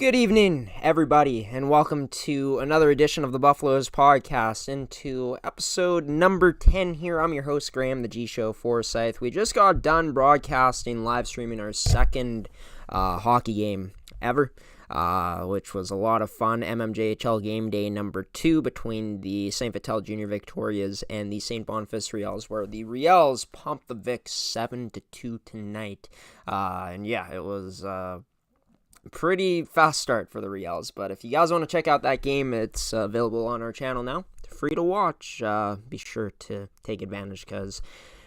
Good evening, everybody, and welcome to another edition of the Buffaloes podcast, into episode number 10 here. I'm your host, Graham, the GShow Forsyth. We just got done broadcasting, live streaming our second hockey game ever, which was a lot of fun. MMJHL game day number 2 between the St. Vital Junior Victorias and the St. Boniface Riels, where the Riels pumped the Vic 7-2 tonight. And yeah, it was pretty fast start for the Riels, but if you guys want to check out that game, it's available on our channel now. Free to watch. Be sure to take advantage because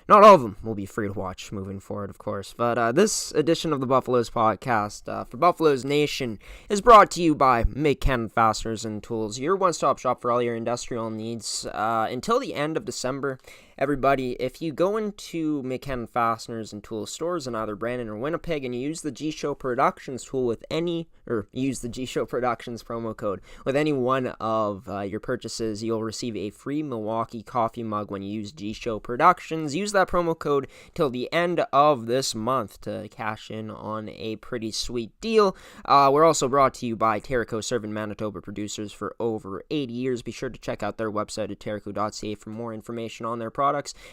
not all of them will be free to watch moving forward, of course. But this edition of the Buffaloes podcast for Buffaloes Nation is brought to you by Mid Canada Fasteners Tools, your one-stop shop for all your industrial needs until the end of December. Everybody, if you go into Mid Canada Fasteners and Tools stores in either Brandon or Winnipeg and you use the GShow Productions tool with use the GShow Productions promo code with any one of your purchases, you'll receive a free Milwaukee coffee mug when you use GShow Productions. Use that promo code till the end of this month to cash in on a pretty sweet deal. We're also brought to you by Terrico, serving Manitoba producers for over 80 years. Be sure to check out their website at terrico.ca for more information on their products.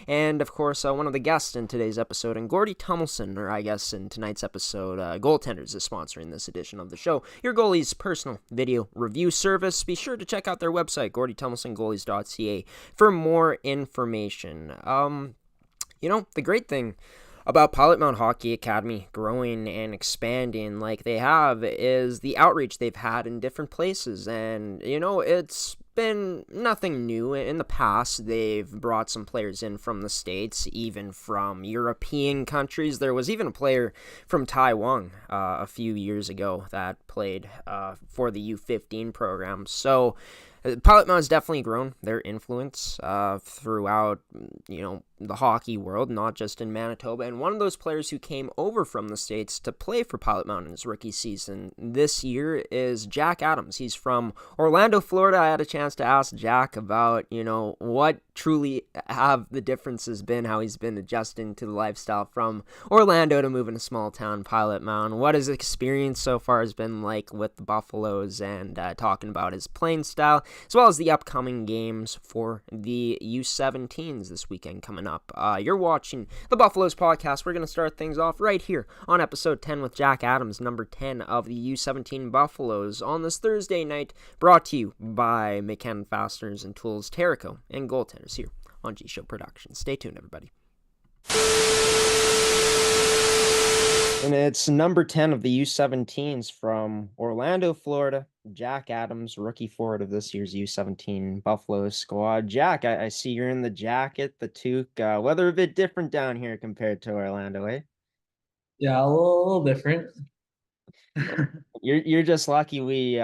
And of course, one of the guests in today's episode, and Gordie Tumilson, or I guess in tonight's episode, Goaltenders is sponsoring this edition of the show, your goalie's personal video review service. Be sure to check out their website, GordieTumilsonGoalies.ca, for more information. The great thing about Pilot Mountain Hockey Academy growing and expanding like they have is the outreach they've had in different places. And, it's been nothing new. In the past, they've brought some players in from the States, even from European countries. There was even a player from Taiwan a few years ago that played for the U17 program. So Pilot Mountain's definitely grown their influence throughout, the hockey world, not just in Manitoba. And one of those players who came over from the States to play for Pilot Mountain's rookie season this year is Jack Adams. He's from Orlando, Florida. I had a chance to ask Jack about, what truly have the differences been, how he's been adjusting to the lifestyle from Orlando to moving to small town Pilot Mountain, what his experience so far has been like with the Buffaloes, and talking about his playing style, as well as the upcoming games for the U17s this weekend coming up. You're watching the Buffaloes podcast. We're going to start things off right here on episode 10 with Jack Adams, number 10 of the U17 Buffaloes, on this Thursday night, brought to you by Mid Canada Fasteners and Tools, Terrico, and Goaltenders here on GShow Productions. Stay tuned, everybody. And it's number 10 of the U17s from Orlando, Florida, Jack Adams, rookie forward of this year's U17 Buffalo squad. Jack, I see you're in the jacket, the toque. Weather a bit different down here compared to Orlando, eh? Yeah, a little different. You're just lucky we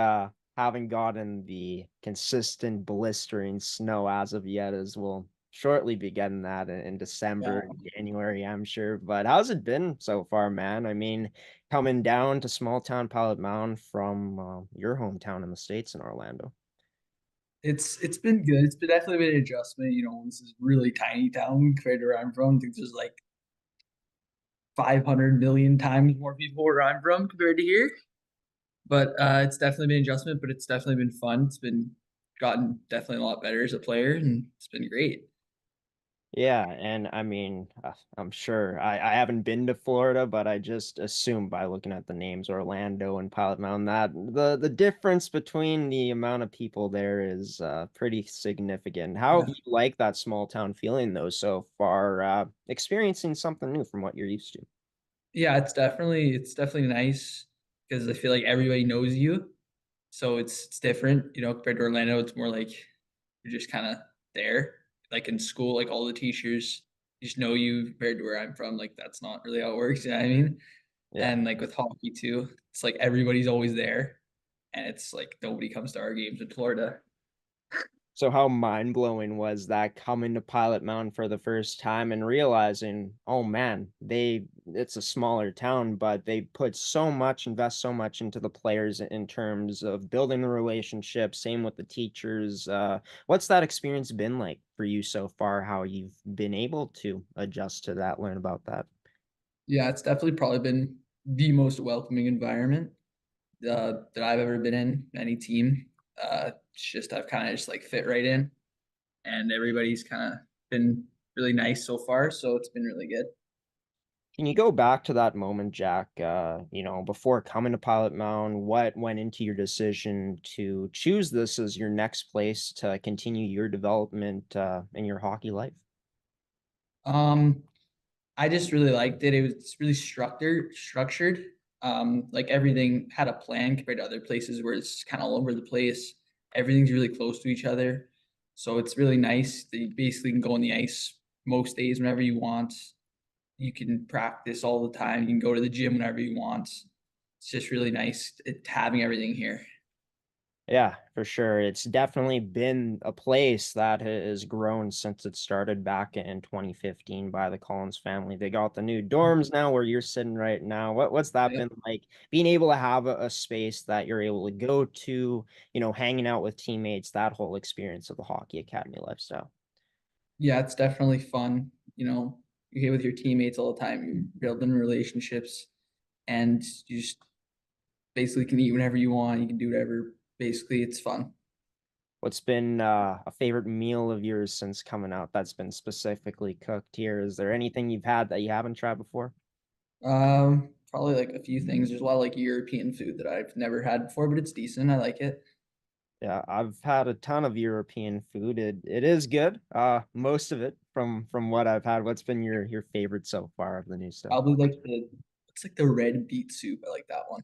haven't gotten the consistent blistering snow as of yet, as we'll shortly be getting that in December and January, I'm sure. But how's it been so far, man? I mean, coming down to small town Pilot Mountain from your hometown in the States in Orlando. It's been good. It's been definitely been an adjustment. This is really tiny town compared to where I'm from. I think there's like 500 million times more people where I'm from compared to here. But it's definitely been an adjustment, but it's definitely been fun. It's been gotten definitely a lot better as a player, and it's been great. Yeah, and I mean, I'm sure I haven't been to Florida, but I just assume by looking at the names Orlando and Pilot Mountain that the difference between the amount of people there is pretty significant. How have Yeah, you like that small town feeling though so far, experiencing something new from what you're used to? yeah, it's definitely nice because I feel like everybody knows you, so it's different. Compared to Orlando, it's more like you're just kind of there. Like in school, like all the teachers just know you compared to where I'm from. Like that's not really how it works. You know what I mean? Yeah. And like with hockey too, it's like everybody's always there, and it's like nobody comes to our games in Florida. So how mind-blowing was that coming to Pilot Mountain for the first time and realizing, oh man, it's a smaller town, but they invest so much into the players in terms of building the relationship, same with the teachers. What's that experience been like for you so far? How you've been able to adjust to that, learn about that? Yeah, it's definitely probably been the most welcoming environment. that I've ever been in, any team. It's just I've kind of just like fit right in, and everybody's kind of been really nice so far, so it's been really good. Can you go back to that moment, Jack? Before coming to Pilot Mound, what went into your decision to choose this as your next place to continue your development in your hockey life? Um, I just really liked it. It was really structured. Like everything had a plan compared to other places where it's kind of all over the place. Everything's really close to each other. So it's really nice that you basically can go on the ice most days whenever you want. You can practice all the time. You can go to the gym whenever you want. It's just really nice having everything here. Yeah, for sure. It's definitely been a place that has grown since it started back in 2015 by the Collins family. They got the new dorms now where you're sitting right now. What's that Yeah. been like? Being able to have a space that you're able to go to, hanging out with teammates, that whole experience of the hockey academy lifestyle. Yeah, it's definitely fun. You're here with your teammates all the time. You're building relationships, and you just basically can eat whenever you want. You can do whatever. Basically, it's fun. What's been a favorite meal of yours since coming out that's been specifically cooked here? Is there anything you've had that you haven't tried before? Probably like a few things. There's a lot of like European food that I've never had before, but it's decent. I like it. Yeah, I've had a ton of European food. It is good. Most of it from what I've had. What's been your favorite so far of the new stuff? Probably like it's like the red beet soup. I like that one.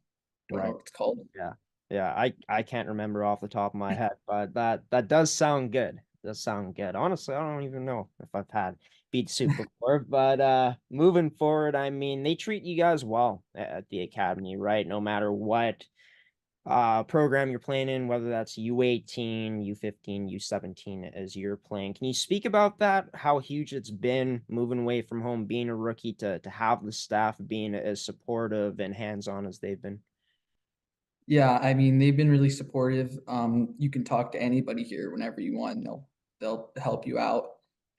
Don't know Right. what it's called. Yeah. Yeah, I can't remember off the top of my head, but that does sound good. Does sound good. Honestly, I don't even know if I've had beet soup before, but moving forward, I mean, they treat you guys well at the academy, right? No matter what program you're playing in, whether that's U18, U15, U17 as you're playing. Can you speak about that? How huge it's been moving away from home, being a rookie to have the staff being as supportive and hands-on as they've been? Yeah, I mean they've been really supportive. You can talk to anybody here whenever you want. And they'll help you out,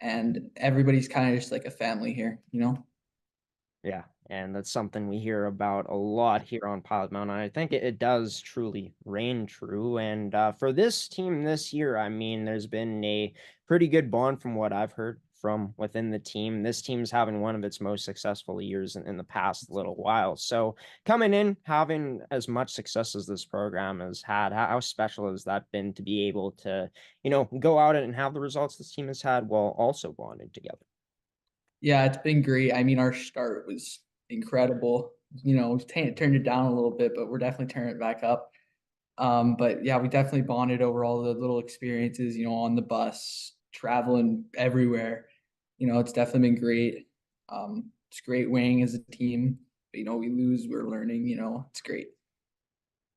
and everybody's kind of just like a family here. Yeah, and that's something we hear about a lot here on Pilot Mountain. I think it does truly reign true. And for this team this year, I mean, there's been a pretty good bond from what I've heard from within the team. This team's having one of its most successful years in the past little while. So coming in, having as much success as this program has had, how special has that been to be able to, go out and have the results this team has had while also bonding together? Yeah, it's been great. I mean, our start was incredible. We've turned it down a little bit, but we're definitely turning it back up. But yeah, we definitely bonded over all the little experiences, on the bus, traveling everywhere. It's definitely been great. It's great winning as a team. But, we lose, we're learning, it's great.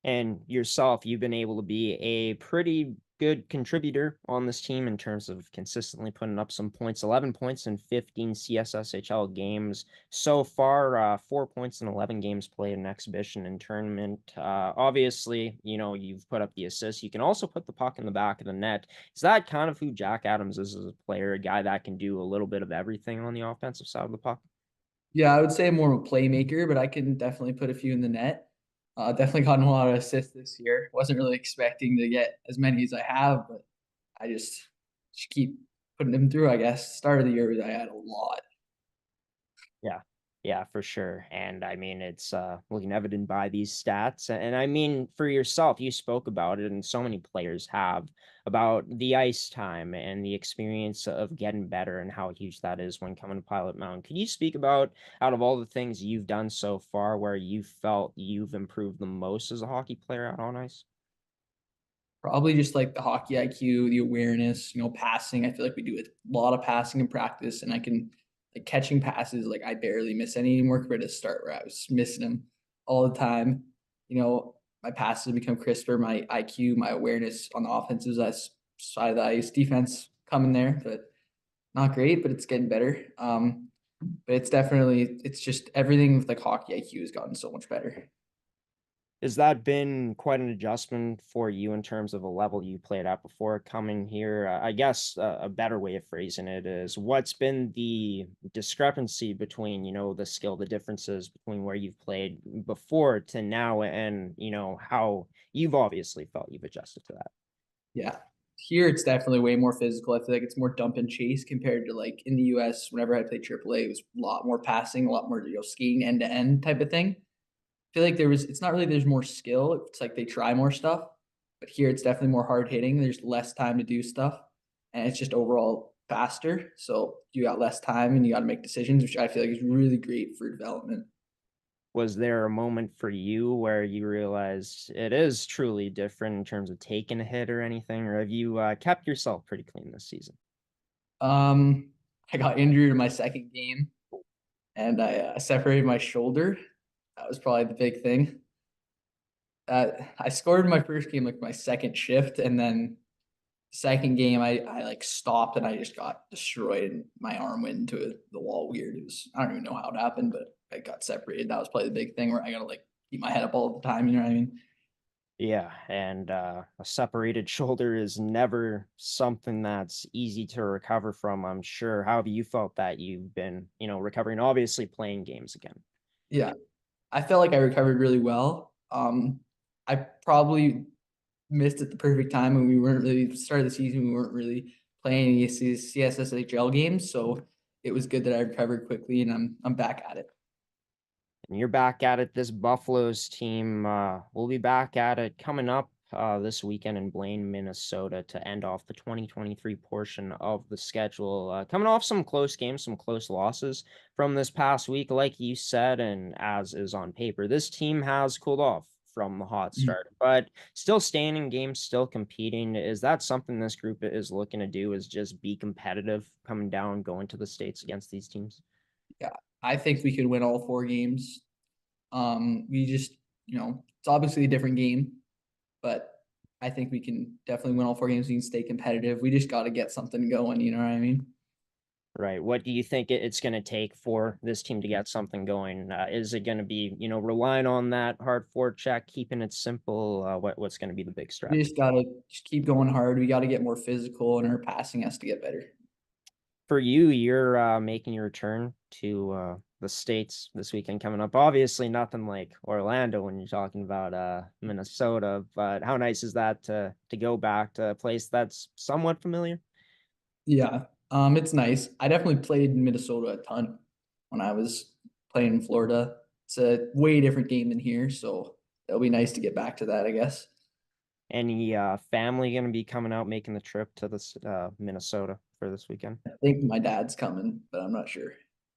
And yourself, you've been able to be a pretty good contributor on this team in terms of consistently putting up some points. 11 points in 15 CSSHL games so far, 4 points in 11 games played in exhibition and tournament. Obviously, you've put up the assists. You can also put the puck in the back of the net. Is that kind of who Jack Adams is as a player, a guy that can do a little bit of everything on the offensive side of the puck? Yeah, I would say I'm more of a playmaker, but I can definitely put a few in the net. Definitely gotten a lot of assists this year. Wasn't really expecting to get as many as I have, but I just keep putting them through, I guess. Start of the year, I had a lot. Yeah. Yeah, for sure. And I mean, it's looking evident by these stats. And I mean, for yourself, you spoke about it, and so many players have about the ice time and the experience of getting better and how huge that is when coming to Pilot Mountain. Could you speak about, out of all the things you've done so far, where you felt you've improved the most as a hockey player out on ice? Probably just like the hockey IQ, the awareness, passing. I feel like we do a lot of passing in practice, and I can like catching passes. Like I barely miss any anymore compared to start where I was missing them all the time. My passes have become crisper. My IQ, my awareness on the offensive side of the ice, defense coming there, but not great, but it's getting better. But it's just everything with like hockey IQ has gotten so much better. Has that been quite an adjustment for you in terms of the level you played at before coming here? I guess a better way of phrasing it is what's been the discrepancy between, the skill, the differences between where you've played before to now and, how you've obviously felt you've adjusted to that? Yeah. Here it's definitely way more physical. I feel like it's more dump and chase compared to like in the US, whenever I played AAA, it was a lot more passing, a lot more, skating end to end type of thing. I feel like it's not really there's more skill. It's like they try more stuff. But here it's definitely more hard hitting. There's less time to do stuff. And it's just overall faster. So you got less time and you got to make decisions, which I feel like is really great for development. Was there a moment for you where you realized it is truly different in terms of taking a hit or anything, or have you kept yourself pretty clean this season? Um, I got injured in my second game and I separated my shoulder. That was probably the big thing. I scored in my first game, like my second shift, and then second game I like stopped and I just got destroyed and my arm went into the wall weird. It was I don't even know how it happened, but I got separated. That was probably the big thing where I gotta like keep my head up all the time, you know what I mean? Yeah, and a separated shoulder is never something that's easy to recover from, I'm sure. How have you felt that you've been, recovering, obviously playing games again? Yeah. I felt like I recovered really well. I probably missed at the perfect time when we weren't really started the season, we weren't really playing any CSSHL games. So it was good that I recovered quickly and I'm back at it. And you're back at it. This Buffaloes team will be back at it coming up this weekend in Blaine, Minnesota to end off the 2023 portion of the schedule. Coming off some close games, some close losses from this past week, like you said, and as is on paper, this team has cooled off from the hot Mhm. start, but still staying in games, still competing. Is that something this group is looking to do? Is just be competitive coming down, going to the States against these teams? Yeah. I think we could win all 4 games. We just, it's obviously a different game, but I think we can definitely win all 4 games. We can stay competitive. We just got to get something going. You know what I mean? Right. What do you think it's going to take for this team to get something going? Is it going to be, relying on that hard forecheck, keeping it simple? What's going to be the big We strategy just got to just keep going hard. We got to get more physical, and our passing has to get better. for you? You're making your return to the States this weekend coming up. Obviously, nothing like Orlando when you're talking about Minnesota, but how nice is that to go back to a place that's somewhat familiar? Yeah, it's nice. I definitely played in Minnesota a ton when I was playing in Florida. It's a way different game than here, so it'll be nice to get back to that, I guess. Any family going to be coming out making the trip to this Minnesota for this weekend? I think my dad's coming, but I'm not sure.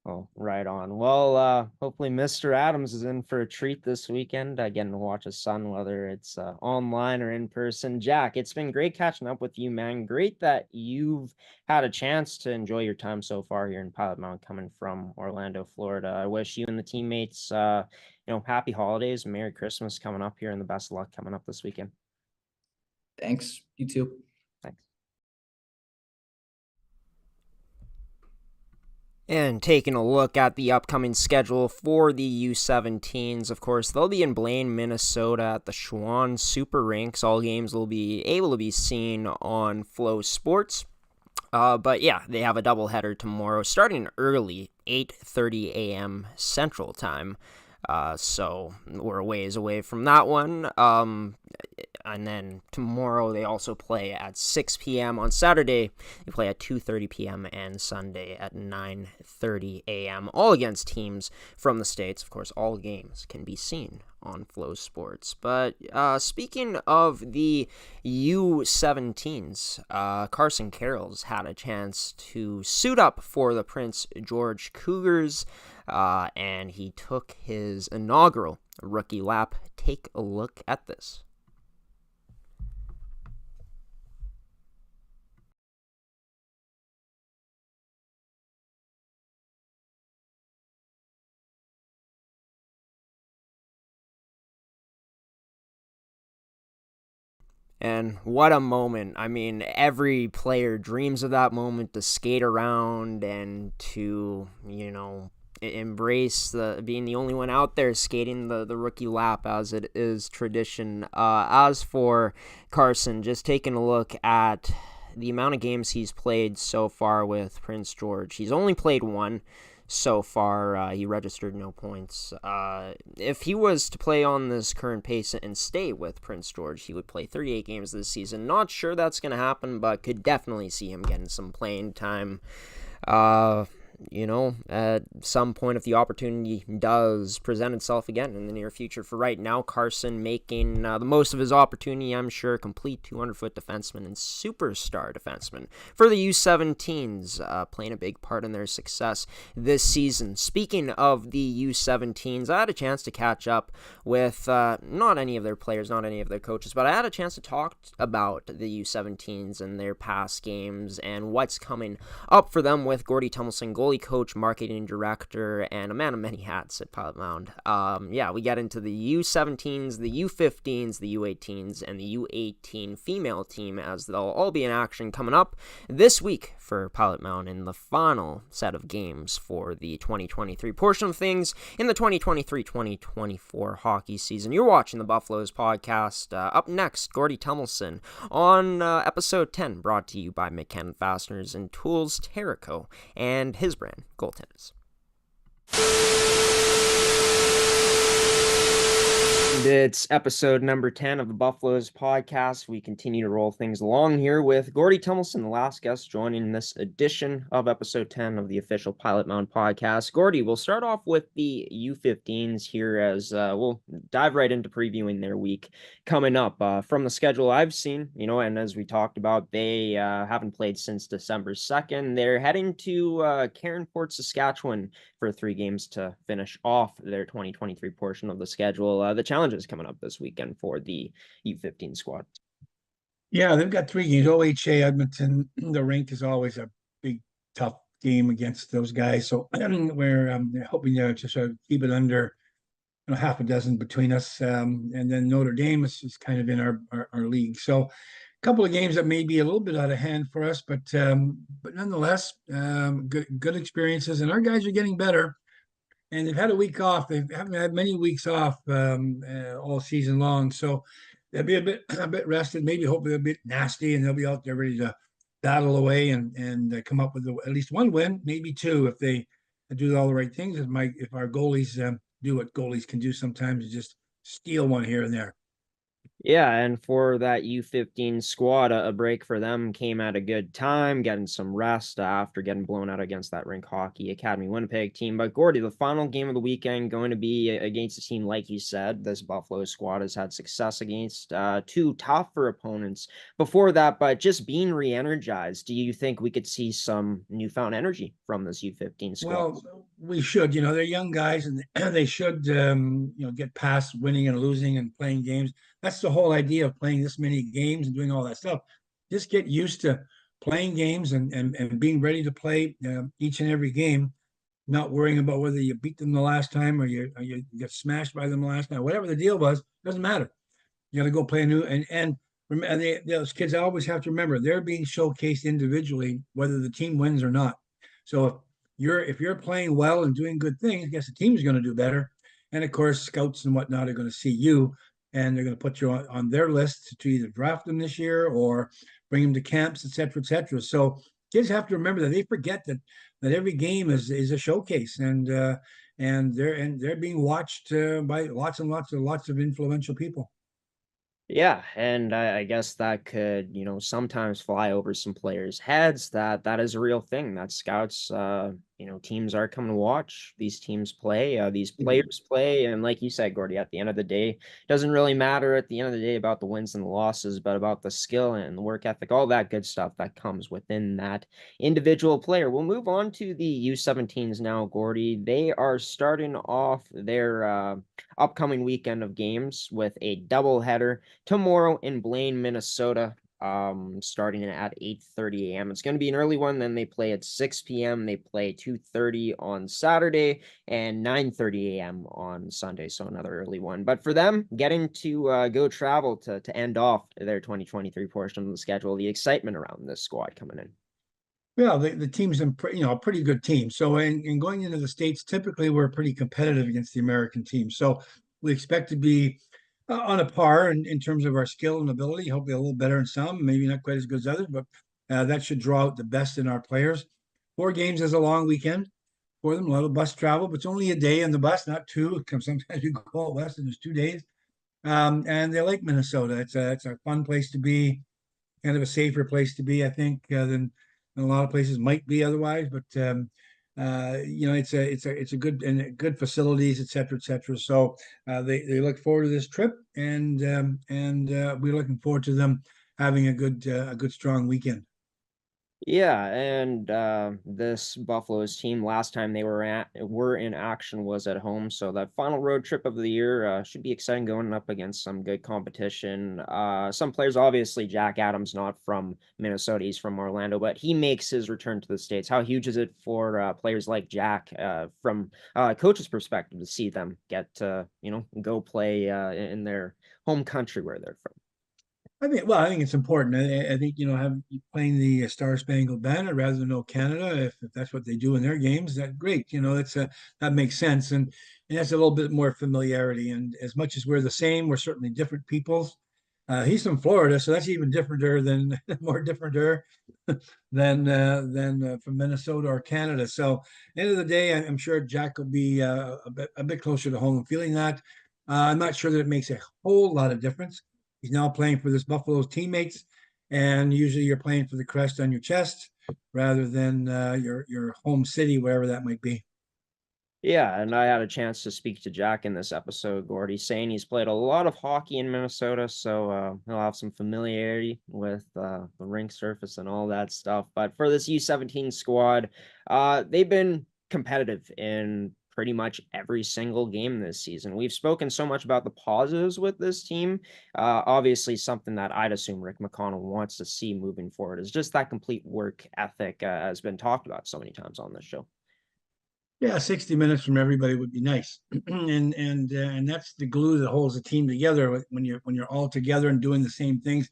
Oh, right on. Well, hopefully Mr. Adams is in for a treat this weekend, getting to watch his son, whether it's online or in person. Jack, it's been great catching up with you, man. Great that you've had a chance to enjoy your time so far here in Pilot Mountain coming from Orlando, Florida. I wish you and the teammates, happy holidays, Merry Christmas coming up here, and the best of luck coming up this weekend. Thanks. You too. Thanks. And taking a look at the upcoming schedule for the U17s, of course, they'll be in Blaine, Minnesota at the Schwann Super Rinks. All games will be able to be seen on Flow Sports. But yeah, they have a doubleheader tomorrow starting early, 8:30 a.m. Central Time. So we're a ways away from that one. And then tomorrow they also play at 6 p.m. On Saturday. They play at 2:30 p.m. and Sunday at 9:30 a.m. All against teams from the States. Of course, all games can be seen on Flow Sports. But speaking of the U17s, Carson Carroll's had a chance to suit up for the Prince George Cougars, and he took his inaugural rookie lap. Take a look at this. And what a moment. I mean, every player dreams of that moment to skate around and to, embrace being the only one out there skating the rookie lap, as it is tradition. As for Carson, just taking a look at the amount of games he's played so far with Prince George, he's only played one so far. He registered no points. If he was to play on this current pace and stay with Prince George, he would play 38 games this season. Not sure that's going to happen, but could definitely see him getting some playing time. At some point, if the opportunity does present itself again in the near future. For right now, Carson making the most of his opportunity, I'm sure. Complete 200-foot defenseman and superstar defenseman for the U17s, playing a big part in their success this season. Speaking of the U17s, I had a chance to catch up with not any of their players, not any of their coaches, but I had a chance to talk about the U17s and their past games and what's coming up for them with Gordie Tumilson, goalie coach, marketing director, and a man of many hats at Pilot Mound. We get into the U17s, the U15s, the U18s, and the U18 female team, as they'll all be in action coming up this week for Pilot Mound in the final set of games for the 2023 portion of things in the 2023-2024 hockey season. You're watching the Buffaloes podcast. Up next, Gordie Tumilson on episode 10, brought to you by Mid Canada Fasteners Tools, Terrico, and his brand, Goaltenders. It's episode number 10 of the Buffaloes podcast. We continue to roll things along here with Gordie Tumilson, the last guest joining this edition of episode 10 of the official Pilot Mound podcast. Gordie, we'll start off with the U15s here as we'll dive right into previewing their week coming up. From the schedule I've seen, and as we talked about, they haven't played since December 2nd. They're heading to Cairnport, Saskatchewan for 3 games to finish off their 2023 portion of the schedule. The challenges coming up this weekend for the U15 squad. Yeah, they've got 3 games. OHA, Edmonton, the rink is always a big, tough game against those guys. So we're hoping to sort of keep it under half a dozen between us. And then Notre Dame is kind of in our league. So a couple of games that may be a little bit out of hand for us, but nonetheless, good experiences. And our guys are getting better. And they've had a week off. They haven't had many weeks off all season long. So they'll be a bit rested, maybe hopefully a bit nasty, and they'll be out there ready to battle away and come up with at least 1 win, maybe 2 if they do all the right things. If our goalies do what goalies can do sometimes, just steal one here and there. Yeah, and for that U15 squad, a break for them came at a good time, getting some rest after getting blown out against that Rink Hockey Academy Winnipeg team. But Gordie, the final game of the weekend going to be against a team, like you said, this Buffalo squad has had success against 2 tougher opponents before that, but just being re-energized, do you think we could see some newfound energy from this U15 squad? Well, we should. They're young guys, and they should, get past winning and losing and playing games. That's the whole idea of playing this many games and doing all that stuff. Just get used to playing games and being ready to play each and every game, not worrying about whether you beat them the last time or you get smashed by them the last time. Whatever the deal was, doesn't matter. You got to go play a new and those kids always have to remember they're being showcased individually, whether the team wins or not. So if you're playing well and doing good things, I guess the team's going to do better. And of course, scouts and whatnot are going to see you, and they're going to put you on their list to either draft them this year or bring them to camps, et cetera, et cetera. So kids have to remember that they forget that every game is a showcase, and they're being watched by lots of influential people. Yeah, and I guess that could, sometimes fly over some players' heads. That is a real thing. That scouts, teams are coming to watch these teams play, these players play, and like you said, Gordie, at the end of the day, it doesn't really matter at the end of the day about the wins and the losses, but about the skill and the work ethic, all that good stuff that comes within that individual player. We'll move on to the U17s now, Gordie. They are starting off their upcoming weekend of games with a doubleheader tomorrow in Blaine, Minnesota, starting at 8:30 a.m. It's going to be an early one. Then they play at 6 p.m. They play 2:30 on Saturday and 9:30 a.m. on Sunday. So another early one. But for them, getting to go travel to end off their 2023 portion of the schedule, the excitement around this squad coming in. Yeah, the team's a pretty good team. So in going into the States, typically we're pretty competitive against the American team. So we expect to be on a par in terms of our skill and ability. Hopefully a little better in some, maybe not quite as good as others, but that should draw out the best in our players. 4 games is a long weekend for them, a lot of bus travel, but it's only a day on the bus, not two. Sometimes you go out west and there's 2 days. And they like Minnesota. It's a fun place to be, kind of a safer place to be, I think, than a lot of places might be otherwise. But it's a good and good facilities, et cetera, et cetera. So they look forward to this trip, and we're looking forward to them having a good strong weekend. Yeah, and this Buffaloes team last time they were in action was at home, so that final road trip of the year should be exciting going up against some good competition. Some players, obviously, Jack Adams, not from Minnesota, he's from Orlando, but he makes his return to the States. How huge is it for players like Jack, from a coach's perspective, to see them get to go play in their home country where they're from? I think it's important. I think, playing the Star Spangled Banner rather than "O Canada," if that's what they do in their games, that's great. That makes sense, and that's a little bit more familiarity. And as much as we're the same, we're certainly different peoples. He's from Florida, so that's even differenter than more differenter than from Minnesota or Canada. So, end of the day, I'm sure Jack will be a bit closer to home feeling that. I'm not sure that it makes a whole lot of difference. He's now playing for this Buffalo's teammates, and usually you're playing for the crest on your chest rather than your home city, wherever that might be. Yeah, and I had a chance to speak to Jack in this episode, Gordie, saying he's played a lot of hockey in Minnesota, so he'll have some familiarity with the rink surface and all that stuff. But for this U17 squad, they've been competitive in pretty much every single game this season. We've spoken so much about the positives with this team. Obviously, something that I'd assume Rick McConnell wants to see moving forward is just that complete work ethic, has been talked about so many times on this show. Yeah, 60 minutes from everybody would be nice, and that's the glue that holds the team together when you're all together and doing the same things.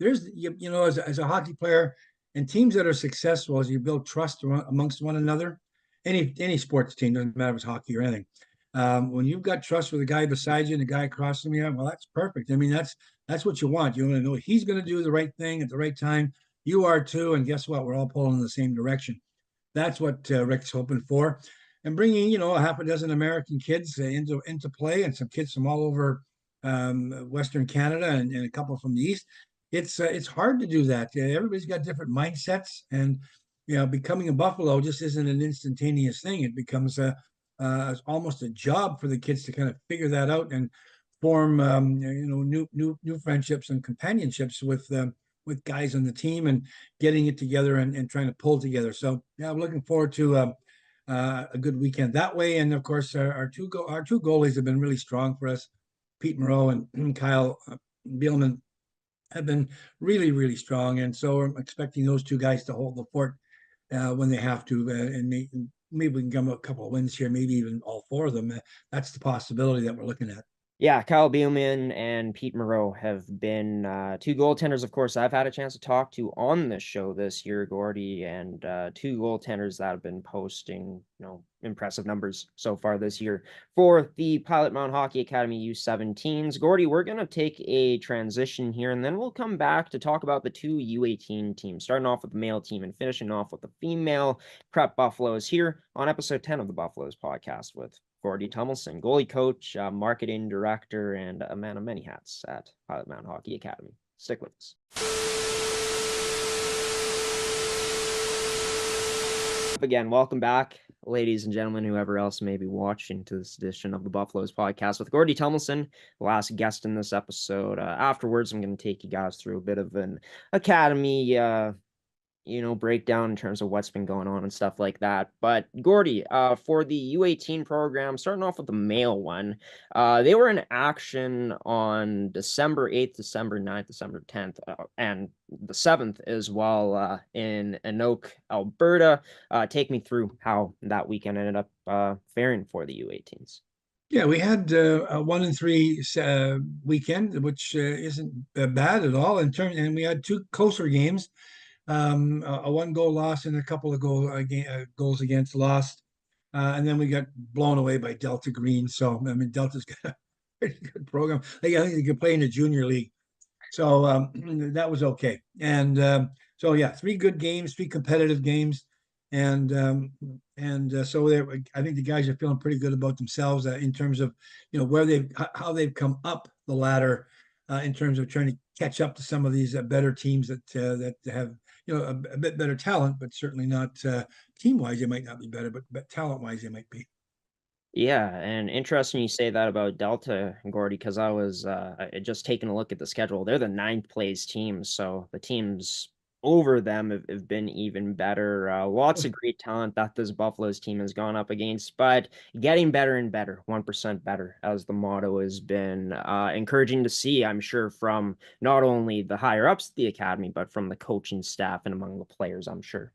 As a hockey player and teams that are successful, as you build trust amongst one another, any sports team, doesn't matter if it's hockey or anything. When you've got trust with the guy beside you and the guy across from you, well, that's perfect. I mean, that's what you want. You want to know he's going to do the right thing at the right time. You are too, and guess what? We're all pulling in the same direction. That's what Rick's hoping for, and bringing a half a dozen American kids into play, and some kids from all over Western Canada, and a couple from the East. It's hard to do that. Everybody's got different mindsets, and becoming a Buffalo just isn't an instantaneous thing. It becomes almost a job for the kids to kind of figure that out and form new friendships and companionships with guys on the team, and getting it together, and trying to pull together. So yeah, I'm looking forward to a good weekend that way. And of course, our two goalies have been really strong for us. Pete Moreau and Kyle Bielman have been really, really strong. And so I'm expecting those two guys to hold the fort when they have to. And maybe we can come a couple of wins here, maybe even all four of them. That's the possibility that we're looking at. Yeah, Kyle Bielman and Pete Moreau have been two goaltenders, of course, I've had a chance to talk to on this show this year, Gordie, and two goaltenders that have been posting, impressive numbers so far this year for the Pilot Mountain Hockey Academy U17s. Gordie, we're going to take a transition here, and then we'll come back to talk about the two U18 teams, starting off with the male team and finishing off with the female Prep Buffaloes here on episode 10 of the Buffaloes podcast with Gordie Tumilson, goalie coach, marketing director, and a man of many hats at Pilot Mountain Hockey Academy. Stick with us. Again, welcome back, ladies and gentlemen, whoever else may be watching, to this edition of the Buffaloes podcast with Gordie Tumilson, the last guest in this episode. Afterwards, I'm going to take you guys through a bit of an academy breakdown in terms of what's been going on and stuff like that. But Gordie, for the U18 program, starting off with the male one, they were in action on December 8th, December 9th, December 10th, and the 7th as well, in Anoke, Alberta. Take me through how that weekend ended up faring for the U18s. Yeah, we had a 1-3 weekend, which isn't bad at all in terms, and we had two closer games. a 1-goal loss and a couple of goals against lost. And then we got blown away by Delta Green. So, I mean, Delta's got a pretty good program. I think they can play in the junior league. So that was okay. And so, yeah, 3 good games, 3 competitive games. So I think the guys are feeling pretty good about themselves in terms of, where how they've come up the ladder in terms of trying to catch up to some of these better teams that have, a bit better talent, but certainly not team wise. They might not be better, but talent wise, they might be. Yeah, and interesting you say that about Delta, Gordie, because I was just taking a look at the schedule. They're the ninth place team, so the teams over them have been even better. Lots of great talent that this Buffaloes team has gone up against, but getting better and better, 1% better, as the motto has been. Encouraging to see, I'm sure, from not only the higher ups at the academy, but from the coaching staff and among the players, I'm sure.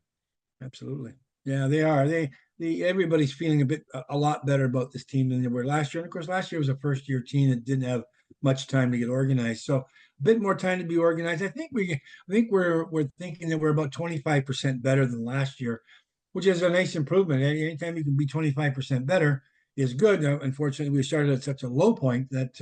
Absolutely. Yeah, they are. Everybody's feeling a lot better about this team than they were last year. And of course, last year was a first year team that didn't have much time to get organized. So a bit more time to be organized. I think we're thinking that we're about 25% better than last year, which is a nice improvement. Anytime you can be 25% better is good. Unfortunately, we started at such a low point that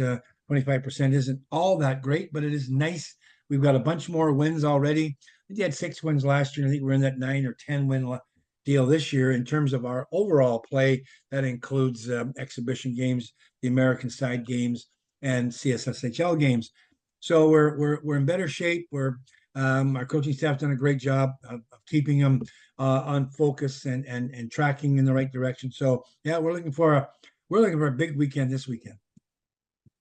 25% isn't all that great, but it is nice. We've got a bunch more wins already. We had 6 wins last year. I think we're in that 9 or 10 win deal this year. In terms of our overall play, that includes exhibition games, the American side games, and CSSHL games. So we're in better shape. Our coaching staff done a great job of keeping them on focus and tracking in the right direction. So yeah, we're looking for a big weekend this weekend.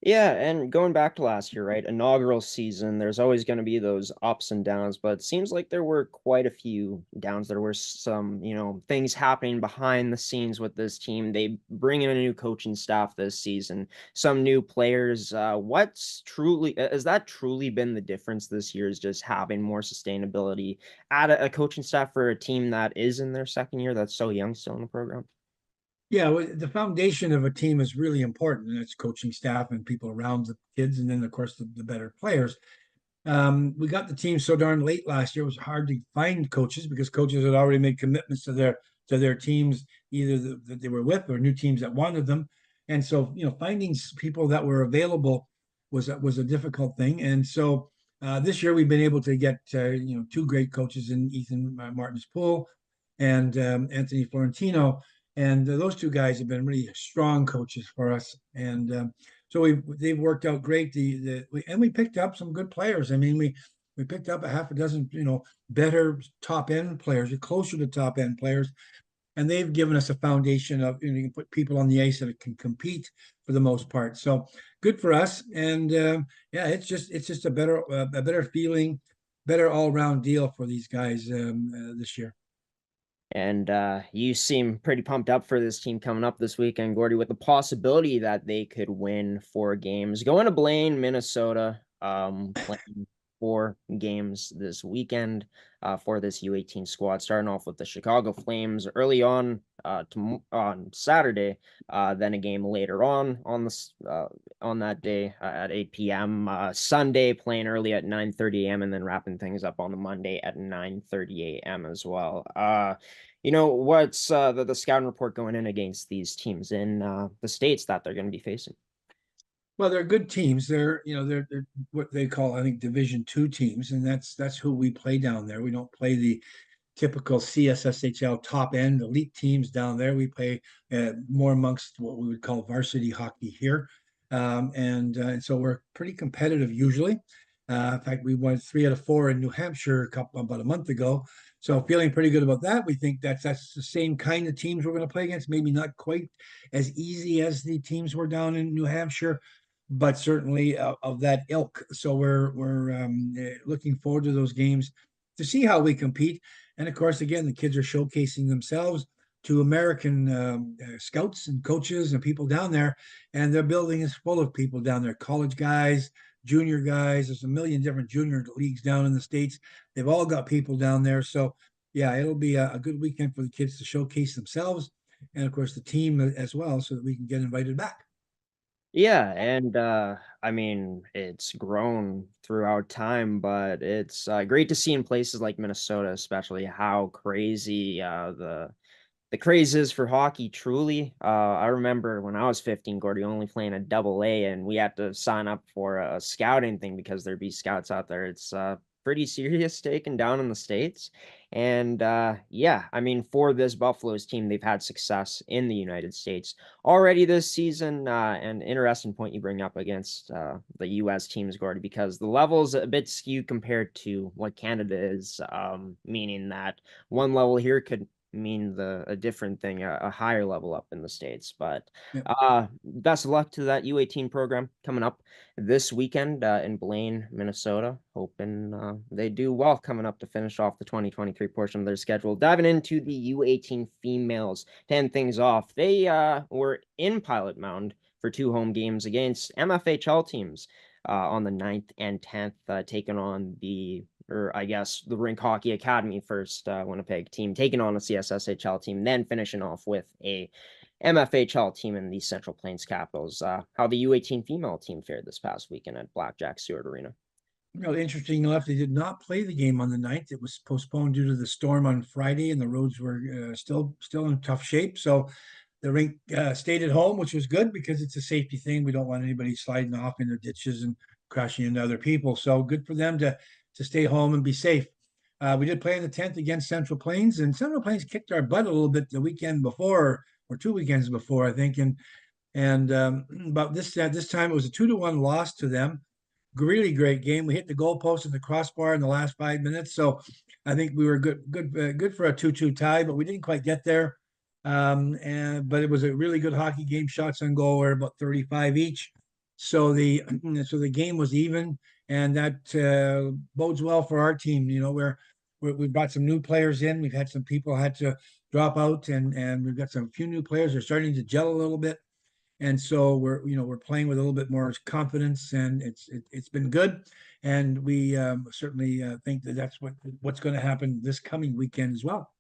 Yeah, and going back to last year, right? Inaugural season, there's always going to be those ups and downs, but it seems like there were quite a few downs. There were some, things happening behind the scenes with this team. They bring in a new coaching staff this season, some new players. Has that truly been the difference this year, is just having more sustainability at a coaching staff for a team that is in their second year, that's so young still in the program? Yeah, well, the foundation of a team is really important, and it's coaching staff and people around the kids, and then of course the better players. We got the team so darn late last year; it was hard to find coaches because coaches had already made commitments to their teams, either that they were with or new teams that wanted them. And so, finding people that were available was a difficult thing. And so this year we've been able to get 2 great coaches in Ethan Martin's pool and Anthony Florentino, and those 2 guys have been really strong coaches for us. And so they've worked out great. And we picked up some good players. I mean, we picked up a half a dozen, better top end players, closer to top end players, and they've given us a foundation of, you can put people on the ice that can compete for the most part. So good for us. And yeah, it's just a better feeling, better all round deal for these guys this year. And you seem pretty pumped up for this team coming up this weekend, Gordie, with the possibility that they could win 4 games. Going to Blaine, Minnesota, playing 4 games this weekend for this U18 squad. Starting off with the Chicago Flames early on on Saturday, then a game later on that day at 8 p.m. Sunday, playing early at 9:30 a.m. and then wrapping things up on the Monday at 9:30 a.m. as well. What's the scouting report going in against these teams in the states that they're going to be facing? Well, they're good teams. They're what they call, I think, Division II teams, and that's who we play down there. We don't play the typical CSSHL top end elite teams down there. We play more amongst what we would call varsity hockey here, and so we're pretty competitive usually. In fact, we won 3 out of 4 in New Hampshire about a month ago. So feeling pretty good about that. We think that's the same kind of teams we're going to play against. Maybe not quite as easy as the teams were down in New Hampshire, but certainly of that ilk. So we're looking forward to those games to see how we compete. And of course, again, the kids are showcasing themselves to American scouts and coaches and people down there. And their building is full of people down there, college guys, junior guys. There's a million different junior leagues down in the States. They've all got people down there. So yeah, it'll be a good weekend for the kids to showcase themselves. And of course, the team as well, so that we can get invited back. Yeah, and I mean, it's grown throughout time, but it's great to see in places like Minnesota, especially how crazy the craze is for hockey. Truly, I remember when I was 15, Gordie, only playing a double A, and we had to sign up for a scouting thing because there'd be scouts out there. It's pretty serious taken down in the States. And yeah, I mean, for this Buffaloes team, they've had success in the United States already this season. And interesting point you bring up against the US teams, Gordie, because the level's a bit skewed compared to what Canada is, meaning that one level here could mean a different thing, a higher level up in the States. But Yep. best of luck to that U18 program coming up this weekend in Blaine, Minnesota. Hoping they do well coming up to finish off the 2023 portion of their schedule. Diving into the U18 females to end things off, they were in Pilot Mound for 2 home games against MFHL teams on the 9th and 10th, taking on or I guess the Rink Hockey Academy first Winnipeg team, taking on a CSSHL team, then finishing off with a MFHL team in the Central Plains Capitals. How the U18 female team fared this past weekend at Blackjack Stewart Arena. Interesting enough, they did not play the game on the 9th. It was postponed due to the storm on Friday, and the roads were still in tough shape. So the rink stayed at home, which was good because it's a safety thing. We don't want anybody sliding off into ditches and crashing into other people. So good for them to stay home and be safe. We did play in the 10th against Central Plains, and Central Plains kicked our butt a little bit the weekend before, or 2 weekends before, I think. And but this time it was a 2-1 loss to them. Really great game. We hit the goalpost and the crossbar in the last 5 minutes, so I think we were good for a 2-2 tie, but we didn't quite get there. But it was a really good hockey game. Shots on goal were about 35 each, so the game was even, and that bodes well for our team. You know, we brought some new players in. We've had some people had to drop out, and we've got some few new players. They're starting to gel a little bit, and so we're playing with a little bit more confidence, and it's been good, and we certainly think that that's what's going to happen this coming weekend as well.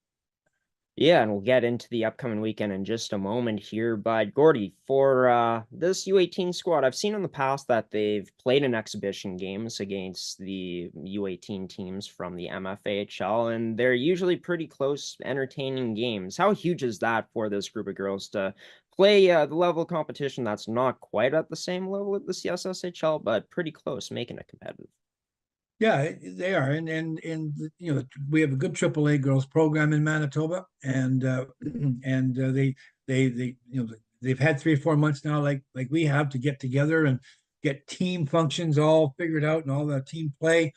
Yeah, and we'll get into the upcoming weekend in just a moment here. But Gordie, for this U18 squad, I've seen in the past that they've played in exhibition games against the U18 teams from the MFAHL, and they're usually pretty close, entertaining games. How huge is that for this group of girls to play the level of competition that's not quite at the same level at the CSSHL, but pretty close, making it competitive? Yeah, they are, and we have a good AAA girls program in Manitoba, and they they've had 3 or 4 months now, like we have, to get together and get team functions all figured out and all the team play.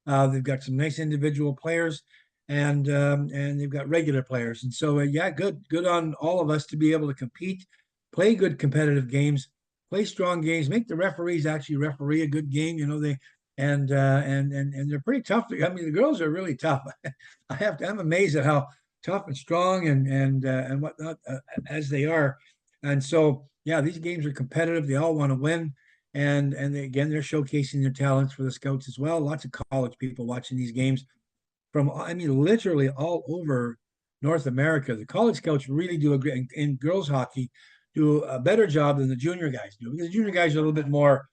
They've got some nice individual players, and they've got regular players, and so yeah, good on all of us to be able to compete, play good competitive games, play strong games, make the referees actually referee a good game. You know, they and they're pretty tough. I mean, the girls are really tough. I'm amazed at how tough and strong and whatnot as they are. And so, yeah, these games are competitive. They all want to win, and again, they're showcasing their talents for the scouts as well. Lots of college people watching these games from, I mean, literally all over North America. The college scouts really do a great, in girls hockey, do a better job than the junior guys do, because the junior guys are a little bit more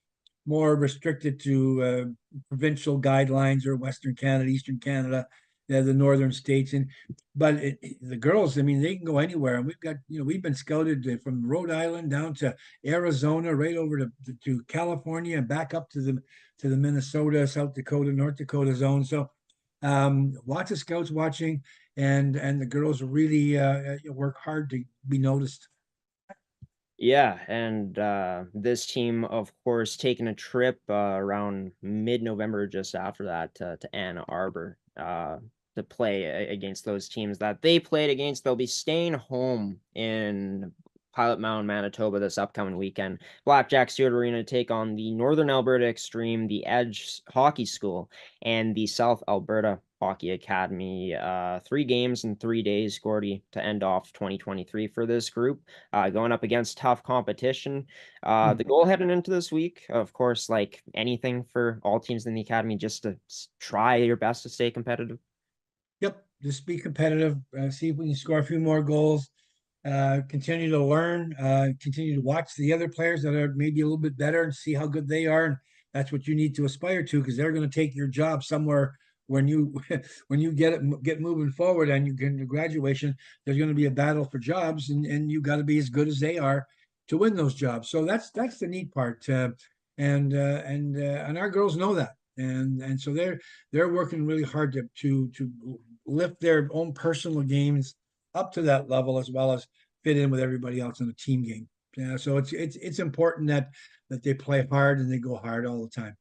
restricted to provincial guidelines, or Western Canada, Eastern Canada, the northern states. And but the girls, I mean, they can go anywhere. And we've got, we've been scouted from Rhode Island down to Arizona, right over to California, and back up to the Minnesota, South Dakota, North Dakota zone. So lots of scouts watching, and the girls really work hard to be noticed. Yeah, and this team, of course, taking a trip around mid-November, just after that, to Ann Arbor to play against those teams that they played against. They'll be staying home in Pilot Mound, Manitoba this upcoming weekend. Blackjack Stewart Arena to take on the Northern Alberta Extreme, the Edge Hockey School, and the South Alberta Hockey Academy. 3 games in 3 days, Gordie, to end off 2023 for this group. Going up against tough competition. The goal heading into this week, of course, like anything for all teams in the academy, just to try your best to stay competitive. Yep, just be competitive. See if we can score a few more goals. continue to learn, continue to watch the other players that are maybe a little bit better and see how good they are. And that's what you need to aspire to, because they're going to take your job somewhere when you when you get moving forward and you get into graduation. There's going to be a battle for jobs, and you got to be as good as they are to win those jobs. So that's the neat part, and our girls know that, and so they're working really hard to lift their own personal games up to that level, as well as fit in with everybody else in the team game. Yeah, so it's important that they play hard and they go hard all the time.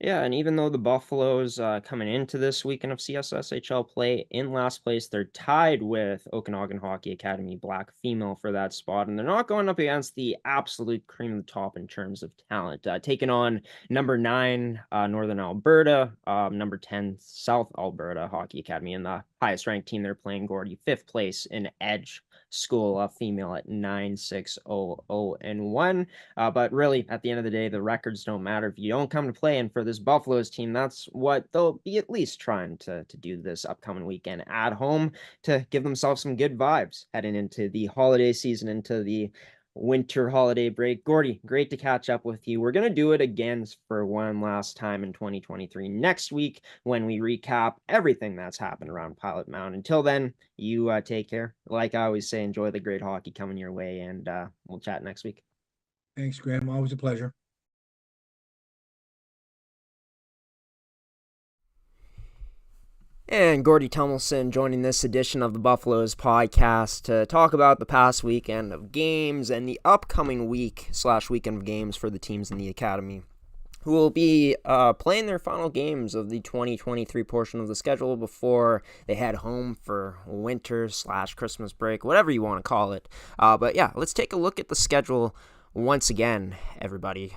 Yeah, and even though the Buffaloes coming into this weekend of CSSHL play in last place, they're tied with Okanagan Hockey Academy Black Female for that spot, and they're not going up against the absolute cream of the top in terms of talent. Taking on number 9 Northern Alberta, number 10 South Alberta Hockey Academy, and the highest ranked team they're playing, Gordie, 5th place in Edge School, female at 9-6-0-0-1. But really, at the end of the day, the records don't matter if you don't come to play. And for this Buffaloes team, that's what they'll be at least trying to do this upcoming weekend at home, to give themselves some good vibes heading into the holiday season, into the winter holiday break. Gordie, great to catch up with you. We're going to do it again for one last time in 2023 next week, when we recap everything that's happened around Pilot Mound. Until then, you take care. Like I always say, enjoy the great hockey coming your way, and we'll chat next week. Thanks, Graham. Always a pleasure. And Gordie Tumilson joining this edition of the Buffaloes podcast to talk about the past weekend of games and the upcoming weekend of games for the teams in the academy, who will be playing their final games of the 2023 portion of the schedule before they head home for winter/Christmas break, whatever you want to call it. But yeah, let's take a look at the schedule once again, everybody,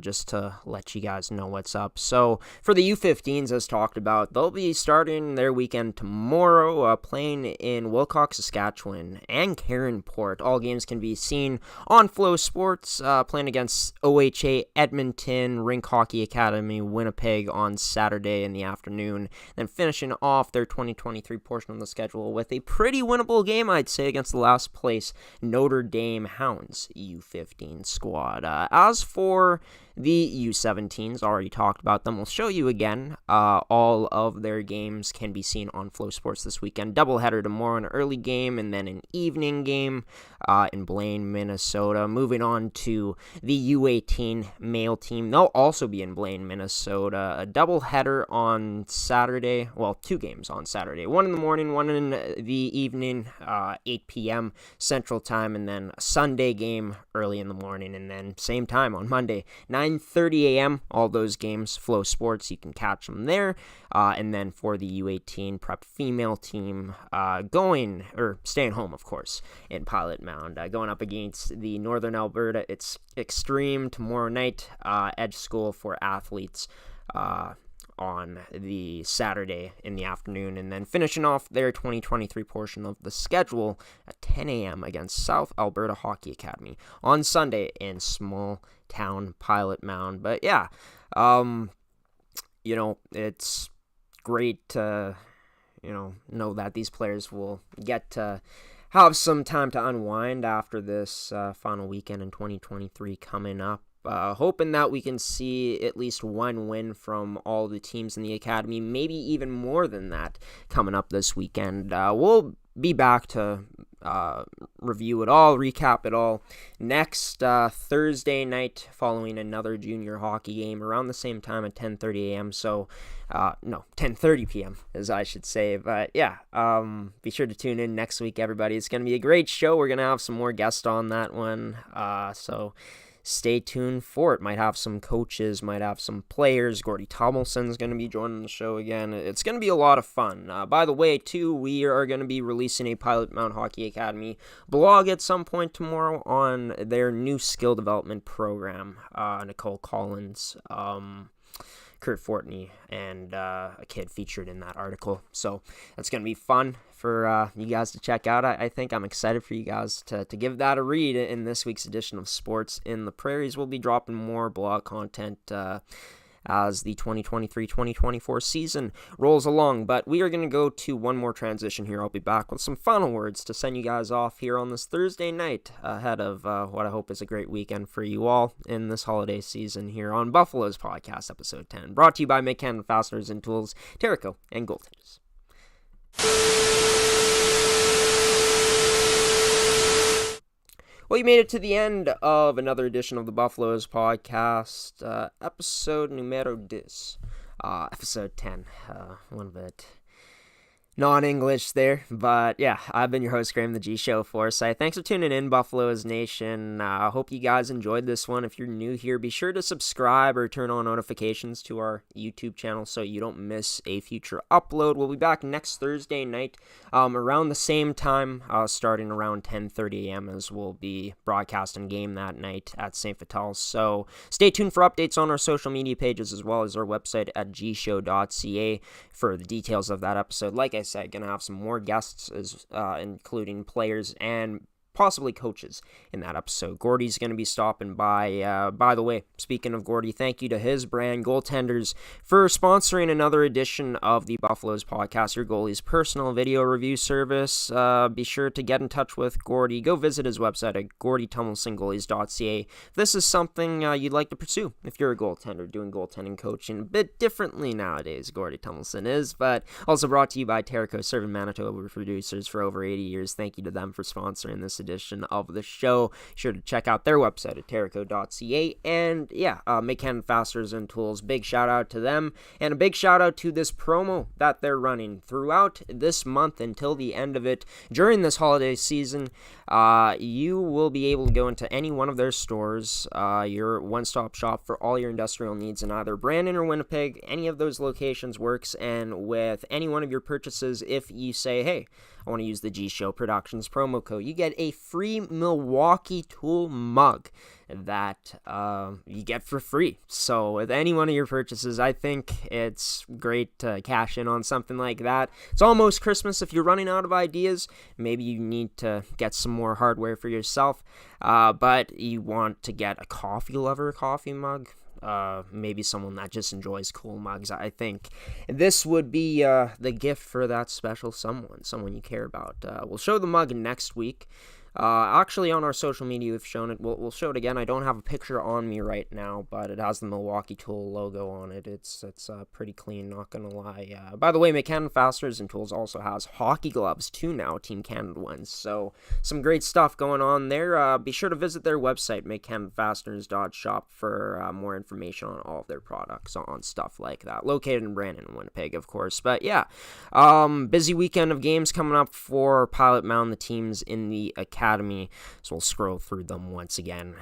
just to let you guys know what's up. So for the U15s, as talked about, they'll be starting their weekend tomorrow, playing in Wilcox, Saskatchewan, and Caronport. All games can be seen on Flow Sports, playing against OHA Edmonton, Rink Hockey Academy, Winnipeg on Saturday in the afternoon. Then finishing off their 2023 portion of the schedule with a pretty winnable game, I'd say, against the last place Notre Dame Hounds U15 squad. As for the U17s, already talked about them. We'll show you again. All of their games can be seen on Flow Sports this weekend. Doubleheader tomorrow, an early game, and then an evening game in Blaine, Minnesota. Moving on to the U18 male team. They'll also be in Blaine, Minnesota. A doubleheader on Saturday. Well, 2 games on Saturday. One in the morning, one in the evening, 8 p.m. Central Time, and then a Sunday game early in the morning, and then same time on Monday, 9:30 a.m. All those games, Flow Sports, you can catch them there. And then for the U18 Prep female team, staying home, of course, in Pilot Mound, going up against the Northern Alberta. It's Extreme tomorrow night, Edge School for athletes, on the Saturday in the afternoon, and then finishing off their 2023 portion of the schedule at 10 a.m. against South Alberta Hockey Academy on Sunday in small town Pilot Mound. But yeah, it's great to, know that these players will get to have some time to unwind after this final weekend in 2023 coming up. Hoping that we can see at least one win from all the teams in the academy, maybe even more than that coming up this weekend. We'll be back to review it all, recap it all next Thursday night, following another junior hockey game around the same time at 10:30 a.m. So, 10:30 p.m. as I should say. But yeah, be sure to tune in next week, everybody. It's going to be a great show. We're going to have some more guests on that one. So stay tuned for it. Might have some coaches, might have some players. Gordie Tumilson's going to be joining the show again. It's going to be a lot of fun. By the way, too, we are going to be releasing a Pilot Mound Hockey Academy blog at some point tomorrow on their new skill development program. Nicole Collins, Kurt Fortney, and a kid featured in that article. So that's going to be fun for you guys to check out. I think I'm excited for you guys to give that a read in this week's edition of Sports in the Prairies. We'll be dropping more blog content as the 2023-2024 season rolls along. But we are going to go to one more transition here. I'll be back with some final words to send you guys off here on this Thursday night ahead of what I hope is a great weekend for you all in this holiday season here on Buffaloes Podcast, Episode 10, brought to you by Mid Canada Fasteners Tools, Terrico, and Goaltenders. Well, you made it to the end of another edition of the Buffaloes Podcast, episode numero 10, episode 10, one bit non-English there, but yeah, I've been your host, Graham, the GShow Forsyth. Thanks for tuning in, Buffaloes Nation. I hope you guys enjoyed this one. If you're new here, be sure to subscribe or turn on notifications to our YouTube channel so you don't miss a future upload. We'll be back next Thursday night around the same time, starting around 10:30 a.m. as we'll be broadcasting game that night at St. Vital's. So stay tuned for updates on our social media pages as well as our website at gshow.ca for the details of that episode. Like I said, gonna have some more guests, including players and possibly coaches in that episode. Gordie's going to be stopping by. By the way, speaking of Gordie, thank you to his brand, Goaltenders, for sponsoring another edition of the Buffaloes Podcast, your goalie's personal video review service. Be sure to get in touch with Gordie. Go visit his website at tumilsongoalies.ca. If this is something you'd like to pursue, if you're a goaltender doing goaltending coaching a bit differently nowadays, Gordie Tumilson is, but also brought to you by Terrico, serving Manitoba producers for over 80 years. Thank you to them for sponsoring this edition of the show. Be sure to check out their website at terrico.ca. And yeah, Mid Canada Fasteners Tools, big shout out to them, and a big shout out to this promo that they're running throughout this month until the end of it. During this holiday season, you will be able to go into any one of their stores, your one-stop shop for all your industrial needs in either Brandon or Winnipeg. Any of those locations works, and with any one of your purchases, if you say, hey, I want to use the GShow Productions promo code, you get a free Milwaukee Tool Mug that you get for free. So with any one of your purchases, I think it's great to cash in on something like that. It's almost Christmas. If you're running out of ideas, maybe you need to get some more hardware for yourself, but you want to get a coffee lover coffee mug, maybe someone that just enjoys cool mugs. I think this would be the gift for that special someone you care about. We'll show the mug next week. Actually, on our social media, we've shown it. We'll show it again. I don't have a picture on me right now, but it has the Milwaukee Tool logo on it. It's pretty clean, not gonna lie. By the way, Mid Canada Fasteners Tools also has hockey gloves too now, Team Canada ones. So some great stuff going on there. Be sure to visit their website, midcanadafasteners.shop, for more information on all of their products on stuff like that. Located in Brandon and Winnipeg, of course. But yeah, busy weekend of games coming up for Pilot Mound, the teams in the academy, so we'll scroll through them once again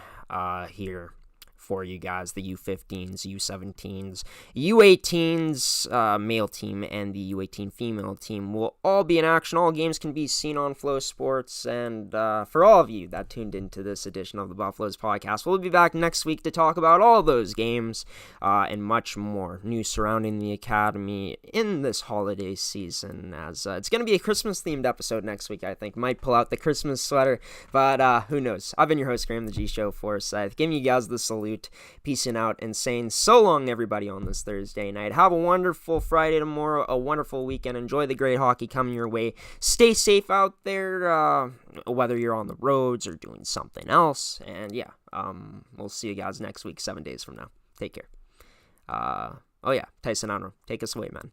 here for you guys. The U15s, U17s, U18s male team, and the U18 female team will all be in action. All games can be seen on Flow Sports, and for all of you that tuned into this edition of the Buffaloes Podcast, we'll be back next week to talk about all those games and much more news surrounding the academy in this holiday season, as it's going to be a Christmas themed episode next week. I think might pull out the Christmas sweater, but who knows. I've been your host, Graham, the GShow Forsyth, giving you guys the salute, peacing out, and saying so long, everybody, on this Thursday night. Have a wonderful Friday tomorrow, a wonderful weekend. Enjoy the great hockey coming your way. Stay safe out there, whether you're on the roads or doing something else. And yeah, we'll see you guys next week, 7 days from now. Take care. Oh yeah, Tyson Honor, take us away, man.